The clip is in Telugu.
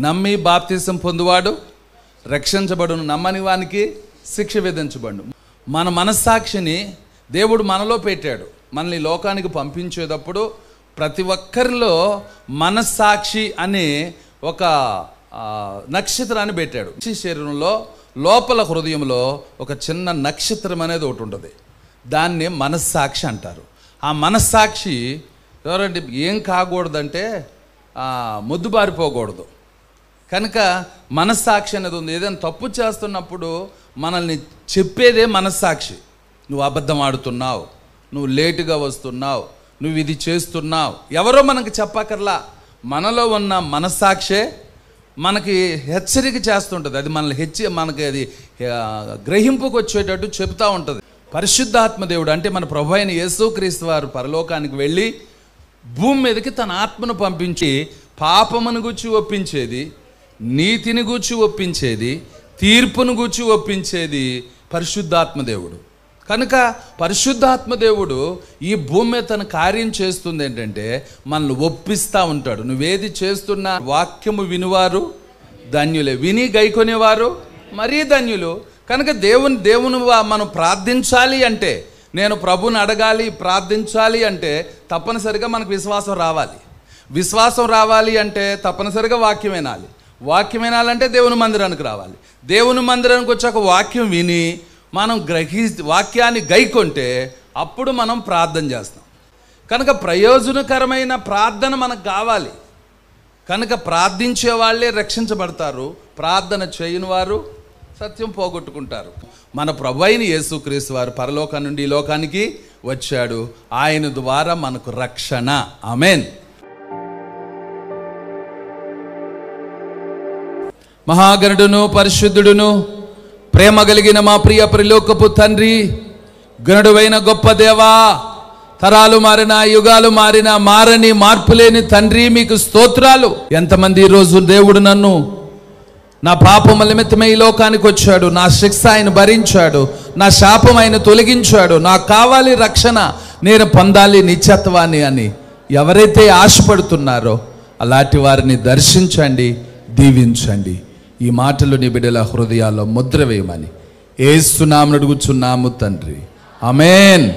నమ్మి బాప్తిసం పొందువాడు రక్షించబడును, నమ్మని వానికి శిక్ష విధించబడును. మన మనస్సాక్షిని దేవుడు మనలో పెట్టాడు. మనల్ని లోకానికి పంపించేటప్పుడు ప్రతి ఒక్కరిలో మనస్సాక్షి అనే ఒక నక్షత్రాన్ని పెట్టాడు. శరీరంలో లోపల హృదయంలో ఒక చిన్న నక్షత్రం అనేది ఒకటి ఉంటుంది. దాన్ని మనస్సాక్షి అంటారు. ఆ మనస్సాక్షి ఎవరంటే ఏం కాకూడదంటే మొద్దుబారిపోకూడదు. కనుక మనస్సాక్షి అనేది ఉంది. ఏదైనా తప్పు చేస్తున్నప్పుడు మనల్ని చెప్పేదే మనస్సాక్షి. నువ్వు అబద్ధం ఆడుతున్నావు, నువ్వు లేటుగా వస్తున్నావు, నువ్వు ఇది చేస్తున్నావు. ఎవరో మనకు చెప్పక్కర్లా, మనలో ఉన్న మనస్సాక్షే మనకి హెచ్చరిక చేస్తుంటుంది. అది మనకి అది గ్రహింపుకు వచ్చేటట్టు చెప్తూ ఉంటుంది. పరిశుద్ధాత్మ దేవుడు అంటే మన ప్రభు అయిన యేసుక్రీస్తు వారు పరలోకానికి వెళ్ళి భూమి మీదకి తన ఆత్మను పంపించి పాపమును గూర్చి ఒప్పించేది, నీతిని గూర్చి ఒప్పించేది, తీర్పును గూర్చి ఒప్పించేది పరిశుద్ధాత్మ దేవుడు. కనుక పరిశుద్ధాత్మ దేవుడు ఈ భూమి మీద తన కార్యం చేస్తుంది ఏంటంటే మనల్ని ఒప్పిస్తూ ఉంటాడు. నువ్వేది చేస్తున్నా వాక్యము వినువారు ధన్యులే, విని గైకొనేవారు మరీ ధన్యులు. కనుక దేవుని మనం ప్రార్థించాలి అంటే, నేను ప్రభుని అడగాలి ప్రార్థించాలి అంటే తప్పనిసరిగా మనకు విశ్వాసం రావాలి. విశ్వాసం రావాలి అంటే తప్పనిసరిగా వాక్యం వినాలి. వాక్యం వినాలంటే దేవుని మందిరానికి రావాలి. దేవుని మందిరానికి వచ్చాక వాక్యం విని మనం వాక్యాన్ని గైకొంటే అప్పుడు మనం ప్రార్థన చేస్తాం. కనుక ప్రయోజనకరమైన ప్రార్థన మనకు కావాలి. కనుక ప్రార్థించే వాళ్ళే రక్షించబడతారు, ప్రార్థన చేయని వారు సత్యం పోగొట్టుకుంటారు. మన ప్రభు అయిన యేసుక్రీస్తు వారు పరలోకం నుండి ఈ లోకానికి వచ్చాడు. ఆయన ద్వారా మనకు రక్షణ. ఆమేన్. మహాగణుడును పరిశుద్ధుడును ప్రేమ కలిగిన మా ప్రియ ప్రిలోకపు తండ్రి, గణుడువైన గొప్ప దేవా, తరాలు మారిన యుగాలు మారిన మారని మార్పులేని తండ్రి, మీకు స్తోత్రాలు. ఎంతమంది ఈరోజు దేవుడు నన్ను నా పాపముల నిమిత్తమై ఈ లోకానికి వచ్చాడు, నా శిక్ష ఆయన భరించాడు, నా శాపం ఆయన తొలగించాడు, నాకు కావాలి రక్షణ, నేను పొందాలి నిత్యత్వాన్ని అని ఎవరైతే ఆశపడుతున్నారో అలాంటి వారిని దర్శించండి, దీవించండి. ఈ మాటలు నీ బిడ్డల హృదయాల్లో ముద్ర వేయమని యేసు నామమున అడుగుచున్నాము తండ్రి. ఆమేన్.